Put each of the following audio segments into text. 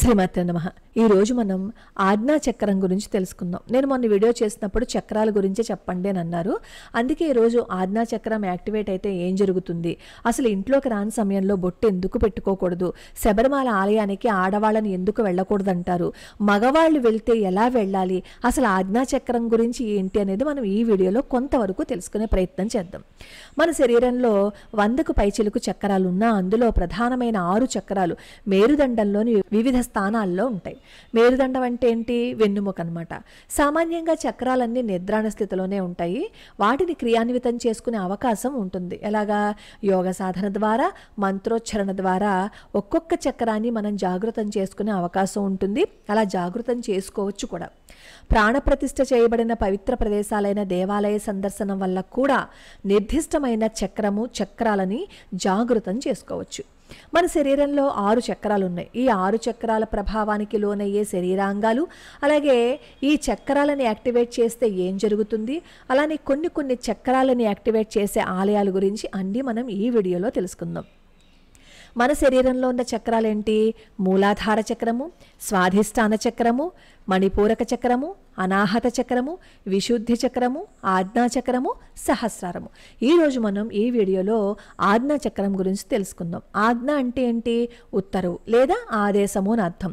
శ్రీమాత్రే నమః. ఈ రోజు మనం ఆజ్ఞా చక్రం గురించి తెలుసుకుందాం. నేను మొన్న వీడియో చేసినప్పుడు చక్రాల గురించి చెప్పండి అని అన్నారు. అందుకే ఈ రోజు ఆజ్ఞా చక్రం యాక్టివేట్ అయితే ఏం జరుగుతుంది, అసలు ఇంట్లోకి రాని సమయంలో బొట్టు ఎందుకు పెట్టుకోకూడదు, శబరిమల ఆలయానికి ఆడవాళ్ళని ఎందుకు వెళ్ళకూడదు అంటారు, మగవాళ్ళు వెళ్తే ఎలా వెళ్ళాలి, అసలు ఆజ్ఞా చక్రం గురించి ఏంటి అనేది మనం ఈ వీడియోలో కొంతవరకు తెలుసుకునే ప్రయత్నం చేద్దాం. మన శరీరంలో 100కు పైచిలుకు చక్రాలు ఉన్నా అందులో ప్రధానమైన 6 చక్రాలు మేరుదండంలోని వివిధ స్థానాల్లో ఉంటాయి. మేరుదండం అంటే ఏంటి? వెన్నుముక అనమాట. సామాన్యంగా చక్రాలన్నీ నిద్రాణ స్థితిలోనే ఉంటాయి. వాటిని క్రియాన్వితం చేసుకునే అవకాశం ఉంటుంది. ఎలాగా? యోగ సాధన ద్వారా, మంత్రోచ్చరణ ద్వారా ఒక్కొక్క చక్రాన్ని మనం జాగృతం చేసుకునే అవకాశం ఉంటుంది. అలా జాగృతం చేసుకోవచ్చు కూడా. ప్రాణప్రతిష్ఠ చేయబడిన పవిత్ర ప్రదేశాలైన దేవాలయ సందర్శనం వల్ల కూడా నిర్దిష్టమైన చక్రాలని జాగృతం చేసుకోవచ్చు. మన శరీరంలో 6 చక్రాలు ఉన్నాయి. ఈ 6 చక్రాల ప్రభావానికి లోనయ్యే శరీరాంగాలు, అలాగే ఈ చక్రాలను యాక్టివేట్ చేస్తే ఏం జరుగుతుంది, అలానే కొన్ని చక్రాలను యాక్టివేట్ చేసే ఆలయాల గురించి అన్నీ మనం ఈ వీడియోలో తెలుసుకుందాం. మన శరీరంలో ఉన్న చక్రాలేంటి? మూలాధార చక్రము, స్వాధిష్టాన చక్రము, మణిపూరక చక్రము, అనాహత చక్రము, విశుద్ధి చక్రము, ఆజ్ఞా చక్రము, సహస్రారము. ఈరోజు మనం ఈ వీడియోలో ఆజ్ఞా చక్రం గురించి తెలుసుకుందాం. ఆజ్ఞ అంటే ఏంటి? ఉత్తర్వు లేదా ఆదేశము అని అర్థం.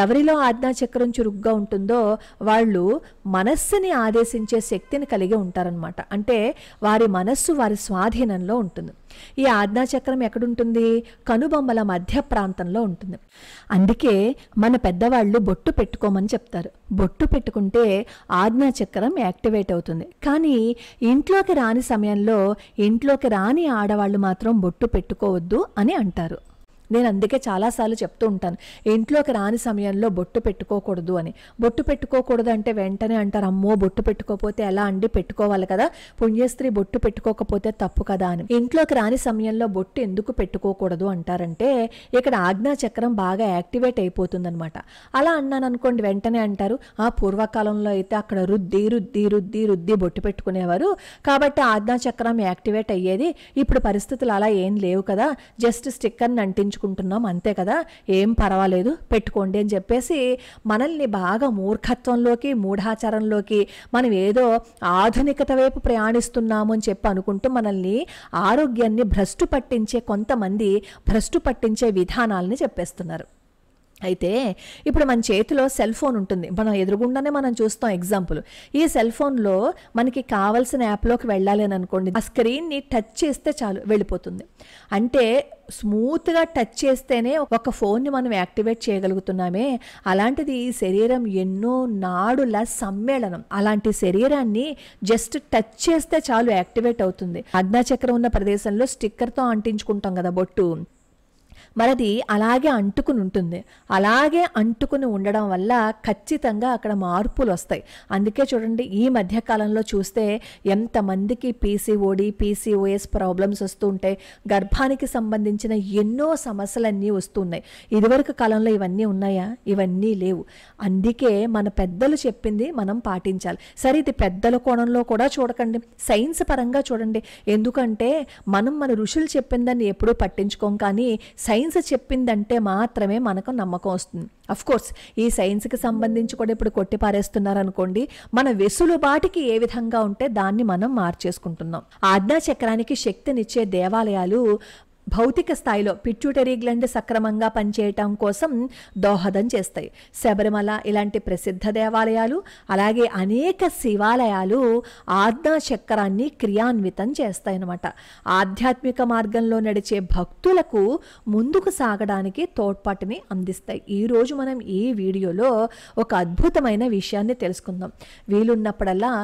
ఎవరిలో ఆజ్ఞా చక్రం చురుగ్గా ఉంటుందో వాళ్ళు మనస్సుని ఆదేశించే శక్తిని కలిగి ఉంటారనమాట. అంటే వారి మనస్సు వారి స్వాధీనంలో ఉంటుంది. ఈ ఆజ్ఞా చక్రం ఎక్కడుంటుంది? కనుబొమ్మల మధ్య ప్రాంతంలో ఉంటుంది. అందుకే మన పెద్దవాళ్ళు బొట్టు పెట్టుకోమని చెప్తారు. బొట్టు పెట్టుకుంటే ఆజ్ఞా చక్రం యాక్టివేట్ అవుతుంది. కానీ ఇంట్లోకి రాని సమయంలో ఇంట్లోకి రాని ఆడవాళ్ళు మాత్రం బొట్టు పెట్టుకోవద్దు అని అంటారు. నేను అందుకే చాలాసార్లు చెప్తూ ఉంటాను, ఇంట్లోకి రాని సమయంలో బొట్టు పెట్టుకోకూడదు అని. బొట్టు పెట్టుకోకూడదు అంటే వెంటనే అంటారు, అమ్మో బొట్టు పెట్టుకోకపోతే ఎలా అండి, పెట్టుకోవాలి కదా, పుణ్యస్త్రీ బొట్టు పెట్టుకోకపోతే తప్పు కదా అని. ఇంట్లోకి రాని సమయంలో బొట్టు ఎందుకు పెట్టుకోకూడదు అంటారంటే ఇక్కడ ఆజ్ఞా చక్రం బాగా యాక్టివేట్ అయిపోతుంది అనమాట. అలా అన్నాను అనుకోండి, వెంటనే అంటారు, ఆ పూర్వకాలంలో అయితే అక్కడ రుద్ది రుద్ది రుద్ది రుద్ది బొట్టు పెట్టుకునేవారు కాబట్టి ఆజ్ఞా చక్రం యాక్టివేట్ అయ్యేది. ఇప్పుడు పరిస్థితులు అలా ఏం లేవు కదా, జస్ట్ స్టిక్కర్ని అంటించుకుంటున్నాం అంతే కదా, ఏం పర్వాలేదు పెట్టుకోండి అని చెప్పేసి మనల్ని బాగా మూర్ఖత్వంలోకి, మూఢాచారంలోకి, మనం ఏదో ఆధునికత వైపు ప్రయాణిస్తున్నాము అని చెప్పి అనుకుంటూ మనల్ని ఆరోగ్యాన్ని భ్రష్టు పట్టించే కొంతమంది భ్రష్టు పట్టించే విధానాలని చెప్పేస్తున్నారు. అయితే ఇప్పుడు మన చేతిలో సెల్ ఫోన్ ఉంటుంది, మనం ఎదురుగుండానే మనం చూస్తాం. ఎగ్జాంపుల్, ఈ సెల్ ఫోన్లో మనకి కావాల్సిన యాప్లోకి వెళ్ళాలి అని అనుకోండి, ఆ స్క్రీన్ని టచ్ చేస్తే చాలు వెళ్ళిపోతుంది. అంటే స్మూత్గా టచ్ చేస్తేనే ఒక ఫోన్ని మనం యాక్టివేట్ చేయగలుగుతున్నామే. అలాంటిది ఈ శరీరం ఎన్నో నాడుల సమ్మేళనం. అలాంటి శరీరాన్ని జస్ట్ టచ్ చేస్తే చాలు యాక్టివేట్ అవుతుంది. ఆజ్ఞాచక్రం ఉన్న ప్రదేశంలో స్టిక్కర్తో అంటించుకుంటాం కదా బొట్టు, మనది అలాగే అంటుకుని ఉంటుంది. అలాగే అంటుకుని ఉండడం వల్ల ఖచ్చితంగా అక్కడ మార్పులు వస్తాయి. అందుకే చూడండి, ఈ మధ్యకాలంలో చూస్తే ఎంతమందికి పీసీఓఎస్ ప్రాబ్లమ్స్ వస్తూ ఉంటాయి. గర్భానికి సంబంధించిన ఎన్నో సమస్యలన్నీ వస్తున్నాయి. ఇదివరకు కాలంలో ఇవన్నీ ఉన్నాయా? ఇవన్నీ లేవు. అందుకే మన పెద్దలు చెప్పింది మనం పాటించాలి. సరే, ఇది పెద్దల కోణంలో కూడా చూడకండి, సైన్స్ పరంగా చూడండి. ఎందుకంటే మన ఋషులు చెప్పిందని ఎప్పుడూ పట్టించుకోం, కానీ సైన్స్ చెప్పిందంటే మాత్రమే మనకు నమ్మకం వస్తుంది. అఫ్ కోర్స్ ఈ సైన్స్కి సంబంధించి కూడా ఇప్పుడు కొట్టిపారేస్తున్నారు అనుకోండి, మన వెసులుబాటికి ఏ విధంగా ఉంటే దాన్ని మనం మార్చేసుకుంటున్నాం. ఆజ్ఞా చక్రానికి శక్తినిచ్చే దేవాలయాలు భౌతిక స్థాయిలో పిట్యూటరీ గ్లాండ్ సక్రమంగా పనిచేయటం కోసం దోహదం చేస్తాయి. శబరిమల ఇలాంటి ప్రసిద్ధ దేవాలయాలు, అలాగే అనేక శివాలయాలు ఆజ్ఞా చక్రాన్ని క్రియాన్వితం చేస్తాయి అన్నమాట. ఆధ్యాత్మిక మార్గంలో నడిచే భక్తులకు ముందుకు సాగడానికి తోడ్పాటుని అందిస్తాయి. ఈరోజు మనం ఈ వీడియోలో ఒక అద్భుతమైన విషయాన్ని తెలుసుకుందాం. వీలున్నప్పుడల్లా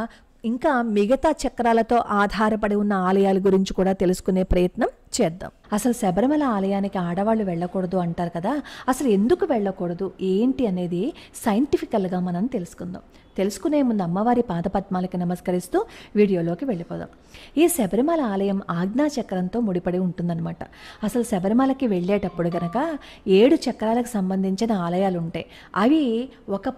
ఇంకా మిగతా చక్రాలతో ఆధారపడి ఉన్న ఆలయాల గురించి కూడా తెలుసుకునే ప్రయత్నం చేద్దాం. అసలు శబరిమల ఆలయానికి ఆడవాళ్ళు వెళ్ళకూడదు అంటారు కదా, అసలు ఎందుకు వెళ్ళకూడదు ఏంటి అనేది సైంటిఫికల్గా మనం తెలుసుకుందాం. తెలుసుకునే ముందు అమ్మవారి పాదపద్మాలకి నమస్కరిస్తూ వీడియోలోకి వెళ్ళిపోదాం. ఈ శబరిమల ఆలయం ఆజ్ఞా చక్రంతో ముడిపడి ఉంటుందన్నమాట. అసలు శబరిమలకి వెళ్ళేటప్పుడు గనక 7 చక్రాలకు సంబంధించిన ఆలయాలు ఉంటాయి. అవి ఒక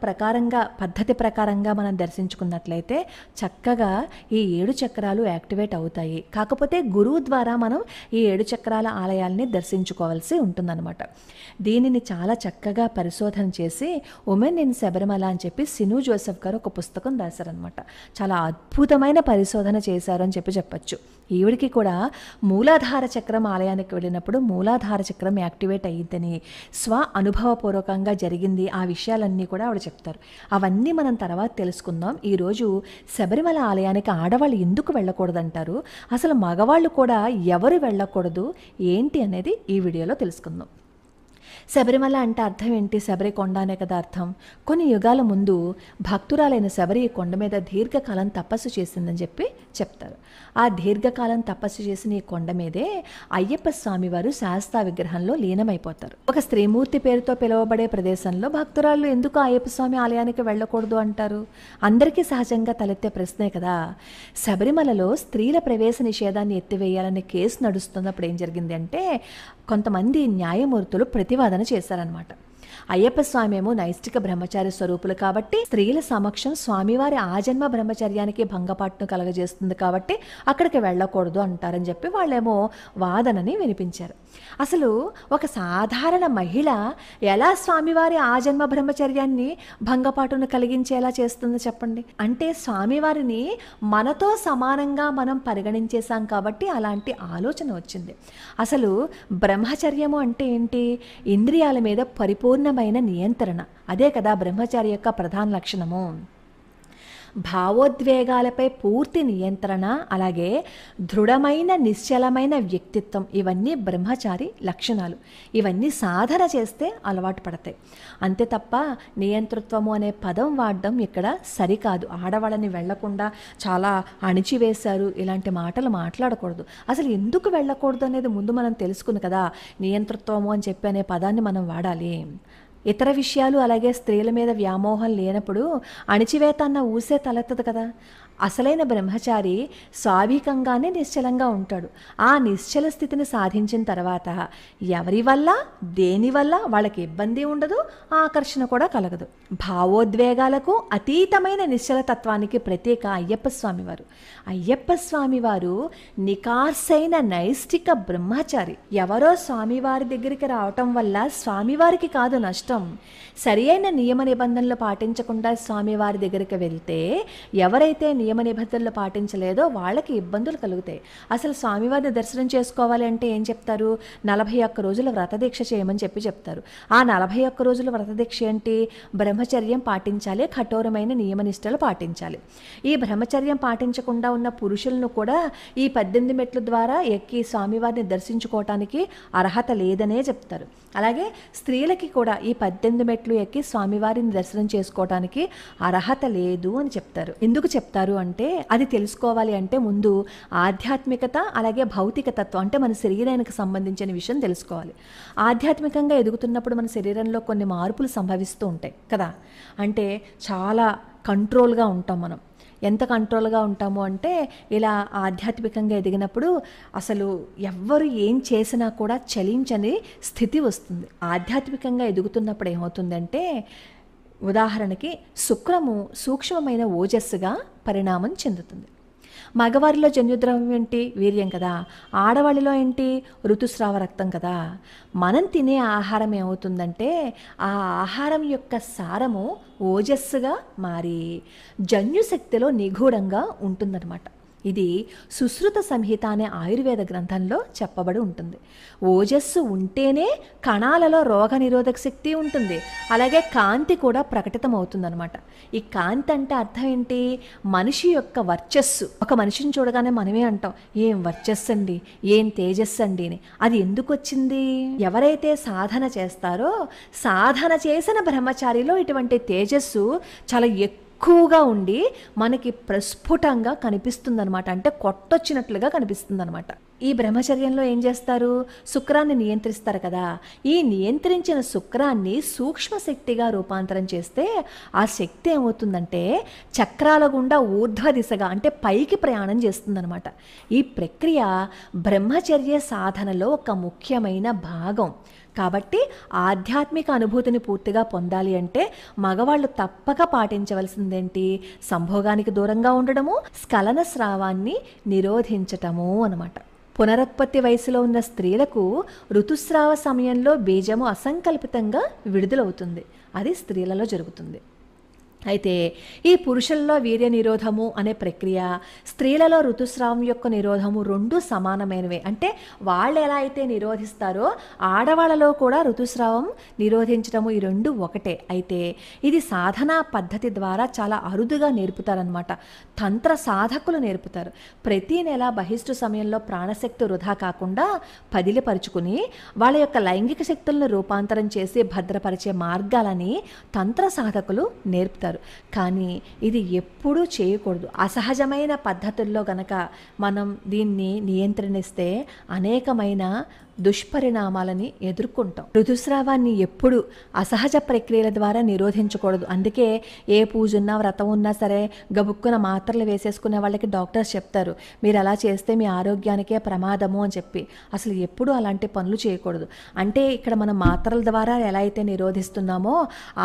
పద్ధతి ప్రకారంగా మనం దర్శించుకున్నట్లయితే చక్కగా ఈ 7 చక్రాలు యాక్టివేట్ అవుతాయి. కాకపోతే గురువు ద్వారా మనం ఈ 7 చక్రాల ఆలయాల్ని దర్శించుకోవాల్సి ఉంటుందన్నమాట. దీనిని చాలా చక్కగా పరిశోధన చేసి ఉమెన్ ఇన్ శబరిమల అని చెప్పి సిను జోసెఫ్ గారు ఒక పుస్తకం రాశారనమాట. చాలా అద్భుతమైన పరిశోధన చేశారు అని చెప్పచ్చు. ఈవిడికి కూడా మూలాధార చక్రం ఆలయానికి వెళ్ళినప్పుడు మూలాధార చక్రం యాక్టివేట్ అయ్యిందని స్వ అనుభవపూర్వకంగా జరిగింది. ఆ విషయాలన్నీ కూడా ఆవిడ చెప్తారు. అవన్నీ మనం తర్వాత తెలుసుకుందాం. ఈరోజు శబరిమల ఆలయానికి ఆడవాళ్ళు ఎందుకు వెళ్ళకూడదంటారు, అసలు మగవాళ్ళు కూడా ఎవరు వెళ్ళకూడదు ఏంటి అనేది ఈ వీడియోలో తెలుసుకుందాం. శబరిమల అంటే అర్థం ఏంటి? శబరి కొండ అనే కదా అర్థం. కొన్ని యుగాల ముందు భక్తురాలైన శబరి ఈ కొండ మీద దీర్ఘకాలం తపస్సు చేసిందని చెప్తారు. ఆ దీర్ఘకాలం తపస్సు చేసిన ఈ కొండ మీదే అయ్యప్ప స్వామి వారు శాస్తా విగ్రహంలో లీనమైపోతారు. ఒక స్త్రీమూర్తి పేరుతో పిలువబడే ప్రదేశంలో భక్తురాళ్ళు ఎందుకు అయ్యప్ప స్వామి ఆలయానికి వెళ్ళకూడదు అంటారు? అందరికీ సహజంగా తలెత్తే ప్రశ్నే కదా. శబరిమలలో స్త్రీల ప్రవేశ నిషేధాన్ని ఎత్తివేయాలనే కేసు నడుస్తున్నప్పుడు ఏం జరిగింది అంటే కొంతమంది న్యాయమూర్తులు ప్రతివాదన చేశారనమాట. అయ్యప్ప స్వామి ఏమో నైష్టిక బ్రహ్మచారి స్వరూపులు కాబట్టి స్త్రీల సమక్షం స్వామివారి ఆజన్మ బ్రహ్మచర్యానికి భంగపాటును కలగజేస్తుంది కాబట్టి అక్కడికి వెళ్ళకూడదు అంటారని చెప్పి వాళ్ళేమో వాదనని వినిపించారు. అసలు ఒక సాధారణ మహిళ ఎలా స్వామివారి ఆజన్మ బ్రహ్మచర్యాన్ని భంగపాటును కలిగించేలా చేస్తుందో చెప్పండి. అంటే స్వామివారిని మనతో సమానంగా మనం పరిగణించేశాం కాబట్టి అలాంటి ఆలోచన వచ్చింది. అసలు బ్రహ్మచర్యము అంటే ఏంటి? ఇంద్రియాల మీద పరిపూర్ణమైన నియంత్రణ. అదే కదా బ్రహ్మచారి యొక్క ప్రధాన లక్షణము. భావోద్వేగాలపై పూర్తి నియంత్రణ, అలాగే దృఢమైన నిశ్చలమైన వ్యక్తిత్వం, ఇవన్నీ బ్రహ్మచారి లక్షణాలు. ఇవన్నీ సాధన చేస్తే అలవాటు పడతాయి. అంతే తప్ప నియంతృత్వము అనే పదం వాడడం ఇక్కడ సరికాదు. ఆడవాళ్ళని వెళ్లకుండా చాలా అణిచివేశారు ఇలాంటి మాటలు మాట్లాడకూడదు. అసలు ఎందుకు వెళ్ళకూడదు అనేది ముందు మనం తెలుసుకుని కదా నియంతృత్వము అని చెప్పి అనే పదాన్ని మనం వాడాలి. ఇతర విషయాలు అలాగే స్త్రీల మీద వ్యామోహం లేనప్పుడు అణిచివేత అన్న ఊసే తలెత్తదు కదా. అసలైన బ్రహ్మచారి స్వాభావికంగానే నిశ్చలంగా ఉంటాడు. ఆ నిశ్చల స్థితిని సాధించిన తర్వాత ఎవరి వల్ల దేనివల్ల వాళ్ళకి ఇబ్బంది ఉండదు, ఆకర్షణ కూడా కలగదు. భావోద్వేగాలకు అతీతమైన నిశ్చల తత్వానికి ప్రత్యేక అయ్యప్ప స్వామివారు. అయ్యప్ప స్వామివారు నికార్సైన నైష్టిక బ్రహ్మచారి. ఎవరో స్వామివారి దగ్గరికి రావటం వల్ల స్వామివారికి కాదు నష్టం. సరి అయిన నియమ నిబంధనలు పాటించకుండా స్వామివారి దగ్గరికి వెళ్తే ఎవరైతే నియమ నిబంధనలు పాటించలేదో వాళ్ళకి ఇబ్బందులు కలుగుతాయి. అసలు స్వామివారిని దర్శనం చేసుకోవాలి అంటే ఏం చెప్తారు? 41 రోజుల వ్రతదీక్ష చేయమని చెప్తారు. ఆ 41 రోజుల వ్రతదీక్ష ఏంటి? బ్రహ్మచర్యం పాటించాలి, కఠోరమైన నియమనిష్టలు పాటించాలి. ఈ బ్రహ్మచర్యం పాటించకుండా ఉన్న పురుషులను కూడా ఈ 18 మెట్ల ద్వారా ఎక్కి స్వామివారిని దర్శించుకోవటానికి అర్హత లేదనే చెప్తారు. అలాగే స్త్రీలకి కూడా ఈ 18 మెట్లు ఎక్కి స్వామివారిని దర్శనం చేసుకోవటానికి అర్హత లేదు అని చెప్తారు. ఎందుకు చెప్తారు అంటే అది తెలుసుకోవాలి అంటే ముందు ఆధ్యాత్మికత అలాగే భౌతిక తత్వం అంటే మన శరీరానికి సంబంధించిన విషయం తెలుసుకోవాలి. ఆధ్యాత్మికంగా ఎదుగుతున్నప్పుడు మన శరీరంలో కొన్ని మార్పులు సంభవిస్తూ ఉంటాయి కదా. అంటే చాలా కంట్రోల్గా ఉంటాం మనం. ఎంత కంట్రోల్గా ఉంటాము అంటే ఇలా ఆధ్యాత్మికంగా ఎదిగినప్పుడు అసలు ఎవ్వరు ఏం చేసినా కూడా చలించని స్థితి వస్తుంది. ఆధ్యాత్మికంగా ఎదుగుతున్నప్పుడు ఏమవుతుందంటే ఉదాహరణకి శుక్రము సూక్ష్మమైన ఓజస్సుగా పరిణామం చెందుతుంది. మగవారిలో జన్యుద్రవం ఏంటి? వీర్యం కదా. ఆడవాళ్ళలో ఏంటి? ఋతుస్రావ రక్తం కదా. మనం తినే ఆహారం ఏమవుతుందంటే ఆ ఆహారం యొక్క సారము ఓజస్సుగా మారి జన్యుశక్తిలో నిగూఢంగా ఉంటుందన్నమాట. ఇది సుశ్రుత సంహిత అనే ఆయుర్వేద గ్రంథంలో చెప్పబడి ఉంటుంది. ఓజస్సు ఉంటేనే కణాలలో రోగనిరోధక శక్తి ఉంటుంది, అలాగే కాంతి కూడా ప్రకటితమవుతుందన్నమాట. ఈ కాంతి అంటే అర్థం ఏంటి? మనిషి యొక్క వర్చస్సు. ఒక మనిషిని చూడగానే మనమే అంటాం ఏం వర్చస్సు అండి, ఏం తేజస్సు అండి అని. అది ఎందుకు వచ్చింది? ఎవరైతే సాధన చేస్తారో సాధన చేసిన బ్రహ్మచారిలో ఇటువంటి తేజస్సు చాలా ఎక్కువగా ఉండి మనకి ప్రస్ఫుటంగా కనిపిస్తుందనమాట. అంటే కొట్టొచ్చినట్లుగా కనిపిస్తుందనమాట. ఈ బ్రహ్మచర్యంలో ఏం చేస్తారు? శుక్రాన్ని నియంత్రిస్తారు కదా. ఈ నియంత్రించిన శుక్రాన్ని సూక్ష్మ శక్తిగా రూపాంతరం చేస్తే ఆ శక్తి ఏమవుతుందంటే చక్రాల గుండా ఊర్ధ్వ దిశగా అంటే పైకి ప్రయాణం చేస్తుందనమాట. ఈ ప్రక్రియ బ్రహ్మచర్య సాధనలో ఒక ముఖ్యమైన భాగం. కాబట్టి ఆధ్యాత్మిక అనుభూతిని పూర్తిగా పొందాలి అంటే మగవాళ్ళు తప్పక పాటించవలసిందేంటి? సంభోగానికి దూరంగా ఉండడము, స్ఖలన స్రావాన్ని నిరోధించటము అన్నమాట. పునరుత్పత్తి వయసులో ఉన్న స్త్రీలకు ఋతుస్రావ సమయంలో బీజము అసంకల్పితంగా విడుదలవుతుంది. అది స్త్రీలలో జరుగుతుంది. అయితే ఈ పురుషుల్లో వీర్య నిరోధము అనే ప్రక్రియ, స్త్రీలలో ఋతుస్రావం యొక్క నిరోధము రెండు సమానమైనవే. అంటే వాళ్ళు ఎలా అయితే నిరోధిస్తారో ఆడవాళ్ళలో కూడా ఋతుస్రావం నిరోధించడము ఈ రెండు ఒకటే. అయితే ఇది సాధనా పద్ధతి ద్వారా చాలా అరుదుగా నేర్పుతారనమాట. తంత్ర సాధకులు నేర్పుతారు. ప్రతి నెల బహిష్టు సమయంలో ప్రాణశక్తి వృధా కాకుండా పదిలిపరుచుకుని వాళ్ళ యొక్క లైంగిక శక్తులను రూపాంతరం చేసి భద్రపరిచే మార్గాలని తంత్ర సాధకులు నేర్పుతారు. కానీ ఇది ఎప్పుడూ చేయకూడదు. అసహజమైన పద్ధతుల్లో గనక మనం దీన్ని నియంత్రణిస్తే అనేకమైన దుష్పరిణామాలని ఎదుర్కొంటాం. ఋతుస్రావాన్ని ఎప్పుడు అసహజ ప్రక్రియల ద్వారా నిరోధించకూడదు. అందుకే ఏ పూజ ఉన్నా వ్రతం ఉన్నా సరే గబుక్కున మాత్రలు వేసేసుకునే వాళ్ళకి డాక్టర్స్ చెప్తారు, మీరు అలా చేస్తే మీ ఆరోగ్యానికే ప్రమాదము అని చెప్పి. అసలు ఎప్పుడూ అలాంటి పనులు చేయకూడదు. అంటే ఇక్కడ మనం మాత్రల ద్వారా ఎలా అయితే నిరోధిస్తున్నామో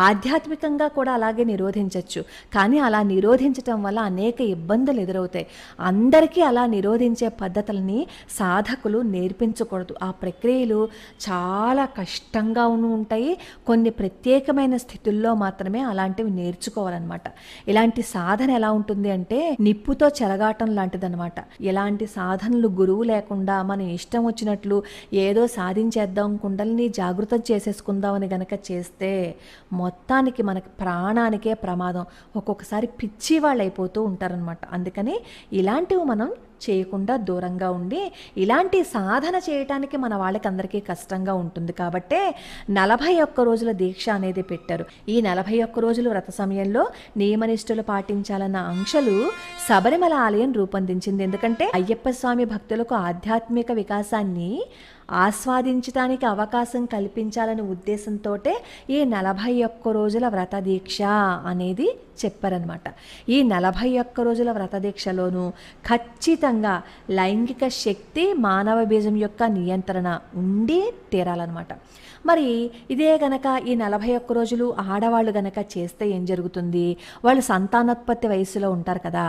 ఆధ్యాత్మికంగా కూడా అలాగే నిరోధించవచ్చు. కానీ అలా నిరోధించటం వల్ల అనేక ఇబ్బందులు ఎదురవుతాయి. అందరికీ అలా నిరోధించే పద్ధతులని సాధకులు నేర్పించకూడదు. ఆ ప్రక్రియలు చాలా కష్టంగా ఉంటాయి. కొన్ని ప్రత్యేకమైన స్థితుల్లో మాత్రమే అలాంటివి నేర్చుకోవాలన్నమాట. ఇలాంటి సాధన ఎలా ఉంటుంది అంటే నిప్పుతో చెలగాటం లాంటిదన్నమాట. ఇలాంటి సాధనలు గురువు లేకుండా మన ఇష్టం వచ్చినట్లు ఏదో సాధించేద్దాం, కుండలిని జాగృతం చేసేసుకుందామని గనక చేస్తే మొత్తానికి మనకి ప్రాణానికే ప్రమాదం. ఒక్కొక్కసారి పిచ్చి వాళ్ళు అయిపోతూ ఉంటారనమాట. అందుకని ఇలాంటివి మనం చేయకుండా దూరంగా ఉండి, ఇలాంటి సాధన చేయటానికి మన వాళ్ళకి అందరికీ కష్టంగా ఉంటుంది కాబట్టే 41 రోజుల దీక్ష అనేది పెట్టారు. ఈ 41 రోజులు వ్రత సమయంలో నియమనిష్ఠులు పాటించాలన్న ఆంక్షలు శబరిమల ఆలయం రూపొందించింది. ఎందుకంటే అయ్యప్ప స్వామి భక్తులకు ఆధ్యాత్మిక వికాసాన్ని ఆస్వాదించడానికి అవకాశం కల్పించాలనే ఉద్దేశంతో ఈ 41 రోజుల వ్రత దీక్ష అనేది చెప్పారనమాట. ఈ 41 రోజుల వ్రత దీక్షలోనూ ఖచ్చితంగా లైంగిక శక్తి మానవ బీజం యొక్క నియంత్రణ ఉండి తీరాలన్నమాట. మరి ఇదే గనక ఈ 41 రోజులు ఆడవాళ్ళు గనక చేస్తే ఏం జరుగుతుంది? వాళ్ళు సంతానోత్పత్తి వయసులో ఉంటారు కదా,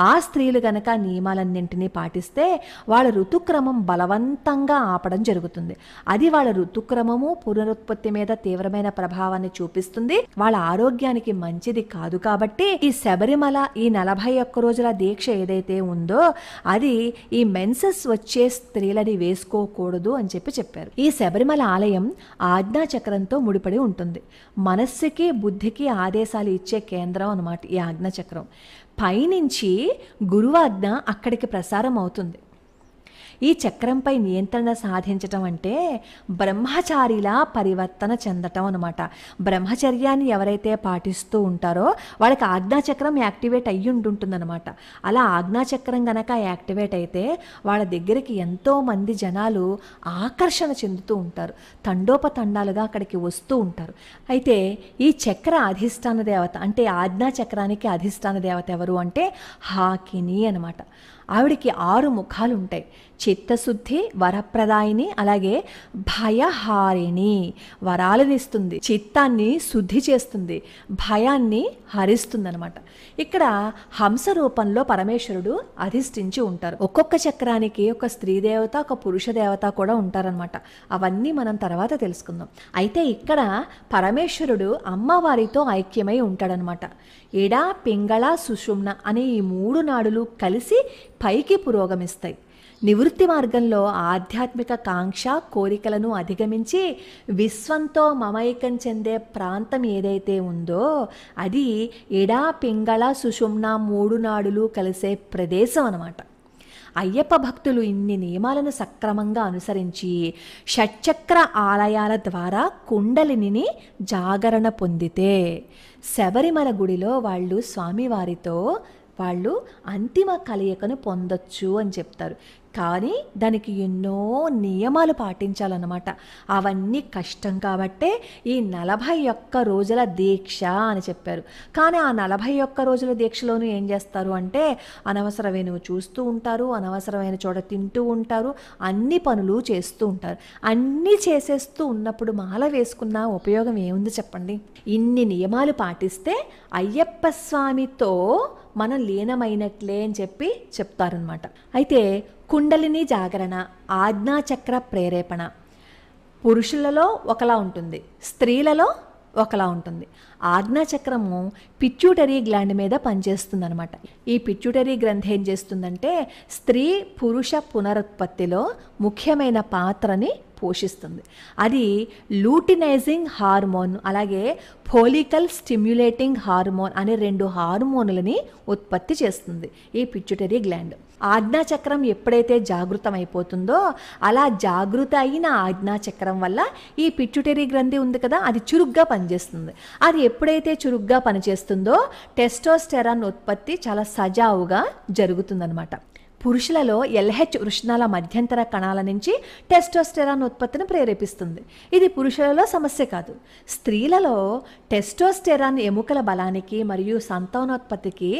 ఆ స్త్రీలు గనక నియమాలన్నింటినీ పాటిస్తే వాళ్ళ ఋతుక్రమం బలవంతంగా ఆపడం జరుగుతుంది. అది వాళ్ళ ఋతుక్రమము పునరుత్పత్తి మీద తీవ్రమైన ప్రభావాన్ని చూపిస్తుంది. వాళ్ళ ఆరోగ్యానికి మంచిది కాదు. కాబట్టి ఈ శబరిమల ఈ 41 రోజుల దీక్ష ఏదైతే ఉందో అది ఈ మెన్సెస్ వచ్చే స్త్రీలని వేసుకోకూడదు అని చెప్పారు. ఈ శబరిమల ఆలయం ఆజ్ఞాచక్రంతో ముడిపడి ఉంటుంది. మనస్సుకి బుద్ధికి ఆదేశాలు ఇచ్చే కేంద్రం అన్నమాట ఈ ఆజ్ఞాచక్రం. పైనుంచి గురువాజ్ఞ అక్కడికి ప్రసారం అవుతుంది. ఈ చక్రంపై నియంత్రణ సాధించటం అంటే బ్రహ్మచారిలా పరివర్తన చెందటం అనమాట. బ్రహ్మచర్యాన్ని ఎవరైతే పాటిస్తూ ఉంటారో వాళ్ళకి ఆజ్ఞాచక్రం యాక్టివేట్ అయ్యి ఉంటుందన్నమాట. అలా ఆజ్ఞాచక్రం గనక యాక్టివేట్ అయితే వాళ్ళ దగ్గరికి ఎంతోమంది జనాలు ఆకర్షణ చెందుతూ ఉంటారు. తండోపతండాలుగా అక్కడికి వస్తూ ఉంటారు. అయితే ఈ చక్ర అధిష్టాన దేవత అంటే ఆజ్ఞాచక్రానికి అధిష్టాన దేవత ఎవరు అంటే హాకిని అనమాట. ఆవిడికి 6 ముఖాలు ఉంటాయి. చిత్తశుద్ధి, వరప్రదాయిని, అలాగే భయహారిణి, వరాలనిస్తుంది, చిత్తాన్ని శుద్ధి చేస్తుంది, భయాన్ని హరిస్తుంది అనమాట. ఇక్కడ హంస రూపంలో పరమేశ్వరుడు అధిష్ఠించి ఉంటారు. ఒక్కొక్క చక్రానికి ఒక స్త్రీ దేవత, ఒక పురుష దేవత కూడా ఉంటారనమాట. అవన్నీ మనం తర్వాత తెలుసుకుందాం. అయితే ఇక్కడ పరమేశ్వరుడు అమ్మవారితో ఐక్యమై ఉంటాడనమాట. ఎడ, పింగళ, సుషుమ్న అనే ఈ 3 నాడులు కలిసి పైకి పురోగమిస్తాయి. నివృత్తి మార్గంలో ఆధ్యాత్మిక కాంక్ష కోరికలను అధిగమించి విశ్వంతో మమైకం చెందే ప్రాంతం ఏదైతే ఉందో అది ఎడా, పింగళ, సుషుమ్న 3 నాడులు కలిసే ప్రదేశం అన్నమాట. అయ్యప్ప భక్తులు ఇన్ని నియమాలను సక్రమంగా అనుసరించి షట్చక్ర ఆలయాల ద్వారా కుండలిని జాగరణ పొందితే శబరిమల గుడిలో వాళ్ళు స్వామివారితో వాళ్ళు అంతిమ కలయికను పొందొచ్చు అని చెప్తారు. కానీ దానికి ఎన్నో నియమాలు పాటించాలన్నమాట. అవన్నీ కష్టం కాబట్టే ఈ 41 రోజుల దీక్ష అని చెప్పారు. కానీ ఆ 41 రోజుల దీక్షలోనూ ఏం చేస్తారు అంటే అనవసరమైనవి చూస్తూ ఉంటారు, అనవసరమైన చోట తింటూ ఉంటారు, అన్ని పనులు చేస్తూ ఉంటారు. అన్నీ చేసేస్తూ ఉన్నప్పుడు మాల వేసుకున్న ఉపయోగం ఏముంది చెప్పండి? ఇన్ని నియమాలు పాటిస్తే అయ్యప్ప స్వామితో మనం లీనమైనట్లే అని చెప్తారనమాట. అయితే కుండలిని జాగరణ, ఆజ్ఞాచక్ర ప్రేరేపణ పురుషులలో ఒకలా ఉంటుంది, స్త్రీలలో ఒకలా ఉంటుంది. ఆజ్ఞాచక్రము పిట్యూటరీ గ్లాండ్ మీద పనిచేస్తుంది అనమాట. ఈ పిట్యూటరీ గ్రంథి ఏం చేస్తుందంటే స్త్రీ పురుష పునరుత్పత్తిలో ముఖ్యమైన పాత్రని పోషిస్తుంది. అది లూటినైజింగ్ హార్మోన్ అలాగే ఫోలికల్ స్టిమ్యులేటింగ్ హార్మోన్ అనే 2 హార్మోన్లని ఉత్పత్తి చేస్తుంది ఈ పిట్యూటరీ గ్లాండ్. ఆజ్ఞాచక్రం ఎప్పుడైతే జాగృతం అయిపోతుందో అలా జాగృత అయిన ఆజ్ఞాచక్రం వల్ల ఈ పిట్యూటరీ గ్రంథి ఉంది కదా, అది చురుగ్గా పనిచేస్తుంది. అది ఎప్పుడైతే చురుగ్గా పనిచేస్తుందో టెస్టోస్టెరాన్ ఉత్పత్తి చాలా సజావుగా జరుగుతుందన్నమాట. పురుషులలో LH వృషణాల మధ్యంతర కణాల నుంచి టెస్టోస్టెరాన్ ఉత్పత్తిని ప్రేరేపిస్తుంది. ఇది పురుషులలో సమస్య కాదు. స్త్రీలలో టెస్టోస్టెరాన్ ఎముకల బలానికి మరియు సంతానోత్పత్తికి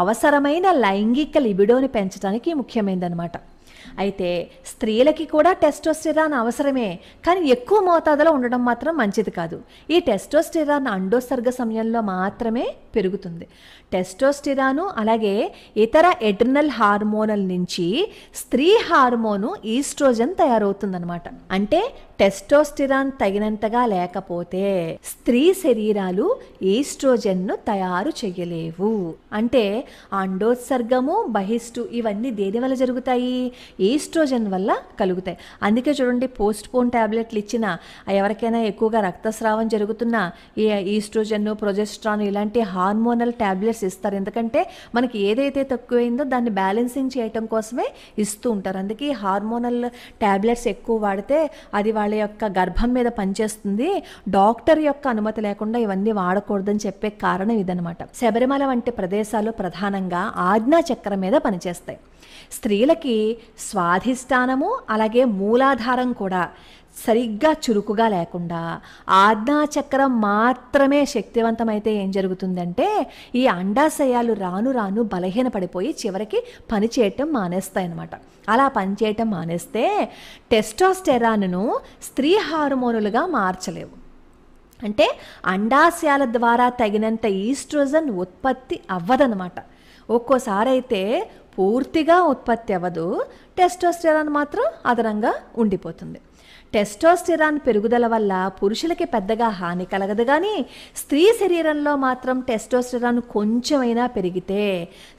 అవసరమైన లైంగిక లిబిడోని పెంచడానికి ముఖ్యమైనదన్నమాట. అయితే స్త్రీలకి కూడా టెస్టోస్టెరాన్ అవసరమే, కానీ ఎక్కువ మోతాదులో ఉండడం మాత్రం మంచిది కాదు. ఈ టెస్టోస్టెరాన్ అండోత్సర్గ సమయంలో మాత్రమే పెరుగుతుంది. టెస్టోస్టెరాను అలాగే ఇతర ఎడ్రినల్ హార్మోనల్ నుంచి స్త్రీ హార్మోను ఈస్ట్రోజన్ తయారవుతుందన్నమాట. అంటే టెస్టోస్టెరాన్ తగినంతగా లేకపోతే స్త్రీ శరీరాలు ఈస్ట్రోజన్ను తయారు చేయలేవు. అంటే అండోత్సర్గము బహిష్టు ఇవన్నీ దేని వల్ల జరుగుతాయి? ఈస్ట్రోజన్ వల్ల కలుగుతాయి. అందుకే చూడండి, పోస్ట్ పోన్ ట్యాబ్లెట్లు ఇచ్చిన ఎవరికైనా ఎక్కువగా రక్తస్రావం జరుగుతున్నా ఈ ఈస్ట్రోజన్ ప్రొజెస్ట్రాన్ ఇలాంటి హార్మోనల్ ట్యాబ్లెట్స్ ఇస్తారు. ఎందుకంటే మనకి ఏదైతే తక్కువైందో దాన్ని బ్యాలెన్సింగ్ చేయటం కోసమే ఇస్తూ ఉంటారు. అందుకే హార్మోనల్ ట్యాబ్లెట్స్ ఎక్కువ వాడితే అది వాళ్ళ యొక్క గర్భం మీద పనిచేస్తుంది, డాక్టర్ యొక్క అనుమతి లేకుండా ఇవన్నీ వాడకూడదని చెప్పే కారణం ఇదనమాట. శబరిమల వంటి ప్రదేశాలు ప్రధానంగా ఆజ్ఞాచక్రం మీద పనిచేస్తాయి. స్త్రీలకి స్వాధిష్టానము అలాగే మూలాధారం కూడా సరిగ్గా చురుకుగా లేకుండా ఆజ్ఞాచక్రం మాత్రమే శక్తివంతమైతే ఏం జరుగుతుందంటే ఈ అండాశయాలు రాను రాను బలహీనపడిపోయి చివరికి పనిచేయటం మానేస్తాయి అన్నమాట. అలా పనిచేయటం మానేస్తే టెస్టోస్టెరాన్ను స్త్రీ హార్మోనులుగా మార్చలేవు. అంటే అండాశయాల ద్వారా తగినంత ఈస్ట్రోజన్ ఉత్పత్తి అవ్వదన్నమాట. ఒక్కోసారి అయితే పూర్తిగా ఉత్పత్తి అవ్వదు, టెస్టోస్టెరాన్ మాత్రం అదనంగా ఉండిపోతుంది. టెస్టోస్టెరాన్ పెరుగుదల వల్ల పురుషులకి పెద్దగా హాని కలగదు, కానీ స్త్రీ శరీరంలో మాత్రం టెస్టోస్టెరాన్ కొంచెమైనా పెరిగితే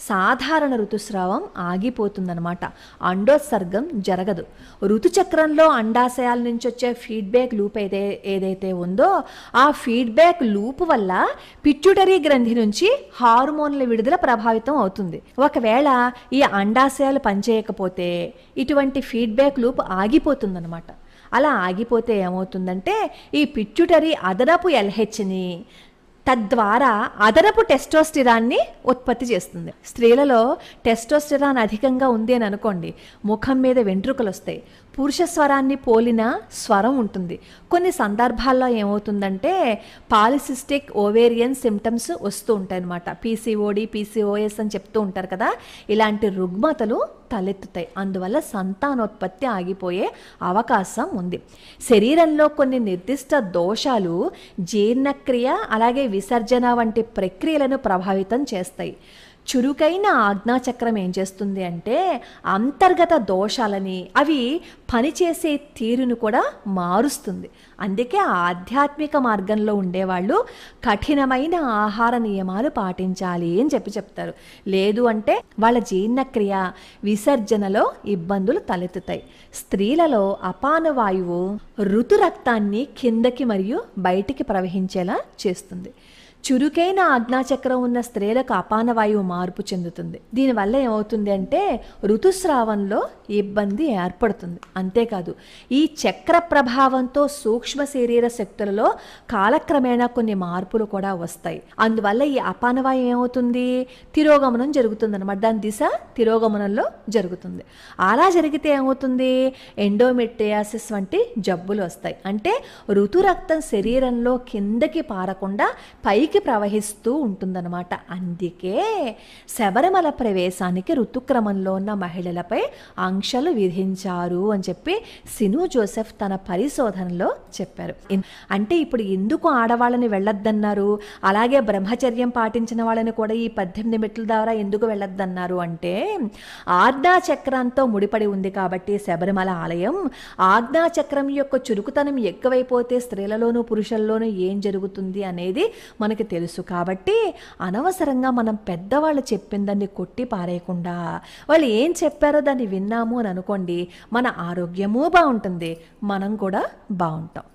సాధారణ ఋతుస్రావం ఆగిపోతుందన్నమాట. అండోత్సర్గం జరగదు. ఋతుచక్రంలో అండాశయాల నుంచి వచ్చే ఫీడ్బ్యాక్ లూప్ ఏదైతే ఉందో ఆ ఫీడ్బ్యాక్ లూప్ వల్ల పిట్యూటరీ గ్రంథి నుంచి హార్మోన్ల విడుదల ప్రభావితం అవుతుంది. ఒకవేళ ఈ అండాశయాలు పనిచేయకపోతే ఇటువంటి ఫీడ్బ్యాక్ లూప్ ఆగిపోతుందన్నమాట. అలా ఆగిపోతే ఏమవుతుందంటే ఈ పిట్యూటరీ అదనపు LHని తద్వారా అదనపు టెస్టోస్టెరాన్ని ఉత్పత్తి చేస్తుంది. స్త్రీలలో టెస్టోస్టెరాన్ అధికంగా ఉంది అని అనుకోండి, ముఖం మీద వెంట్రుకలు వస్తాయి, పురుష స్వరాన్ని పోలిన స్వరం ఉంటుంది. కొన్ని సందర్భాల్లో ఏమవుతుందంటే పాలిసిస్టిక్ ఓవేరియన్ సిమ్టమ్స్ వస్తూ ఉంటాయి అన్నమాట. PCOD PCOS అని చెప్తూ ఉంటారు కదా, ఇలాంటి రుగ్మతలు తలెత్తుతాయి. అందువల్ల సంతానోత్పత్తి ఆగిపోయే అవకాశం ఉంది. శరీరంలో కొన్ని నిర్దిష్ట దోషాలు జీర్ణక్రియ అలాగే విసర్జన వంటి ప్రక్రియలను ప్రభావితం చేస్తాయి. చురుకైన ఆజ్ఞాచక్రం ఏం చేస్తుంది అంటే అంతర్గత దోషాలని అవి పనిచేసే తీరును కూడా మారుస్తుంది. అందుకే ఆధ్యాత్మిక మార్గంలో ఉండేవాళ్ళు కఠినమైన ఆహార నియమాలు పాటించాలి అని చెప్తారు. లేదు అంటే వాళ్ళ జీర్ణక్రియ విసర్జనలో ఇబ్బందులు తలెత్తుతాయి. స్త్రీలలో అపాన వాయువు ఋతు రక్తాన్ని కిందకి మరియు బయటికి ప్రవహించేలా చేస్తుంది. చురుకైన ఆజ్ఞాచక్రం ఉన్న స్త్రీలకు అపానవాయువు మార్పు చెందుతుంది. దీనివల్ల ఏమవుతుంది అంటే ఋతుస్రావంలో ఇబ్బంది ఏర్పడుతుంది. అంతేకాదు ఈ చక్ర ప్రభావంతో సూక్ష్మ శరీర శక్తులలో కాలక్రమేణా కొన్ని మార్పులు కూడా వస్తాయి. అందువల్ల ఈ అపానవాయువు ఏమవుతుంది, తిరోగమనం జరుగుతుంది అనమాట. దాని దిశ తిరోగమనంలో జరుగుతుంది. అలా జరిగితే ఏమవుతుంది, ఎండోమెట్రియాసిస్ వంటి జబ్బులు వస్తాయి. అంటే ఋతురక్తం శరీరంలో కిందకి పారకుండా పైకి పైకి ప్రవహిస్తూ ఉంటుందన్నమాట. అందుకే శబరిమల ప్రవేశానికి ఋతుక్రమంలో ఉన్న మహిళలపై ఆంక్షలు విధించారు అని చెప్పి సిను జోసెఫ్ తన పరిశోధనలో చెప్పారు. అంటే ఇప్పుడు ఎందుకు ఆడవాళ్ళని వెళ్ళొద్దన్నారు, అలాగే బ్రహ్మచర్యం పాటించిన వాళ్ళని కూడా ఈ 18 మెట్ల ద్వారా ఎందుకు వెళ్ళొద్దన్నారు అంటే ఆజ్ఞాచక్రంతో ముడిపడి ఉంది కాబట్టి శబరిమల ఆలయం ఆజ్ఞాచక్రం యొక్క చురుకుతనం ఎక్కువైపోతే స్త్రీలలోనూ పురుషుల్లోనూ ఏం జరుగుతుంది అనేది మనకి తెలుసు. కాబట్టి అనవసరంగా మనం పెద్దవాళ్ళు చెప్పిన దాన్ని కొట్టి పారేయకుండా వాళ్ళు ఏం చెప్పారో దాన్ని విన్నాము అని అనుకోండి, మన ఆరోగ్యము బాగుంటుంది, మనం కూడా బాగుంటాం.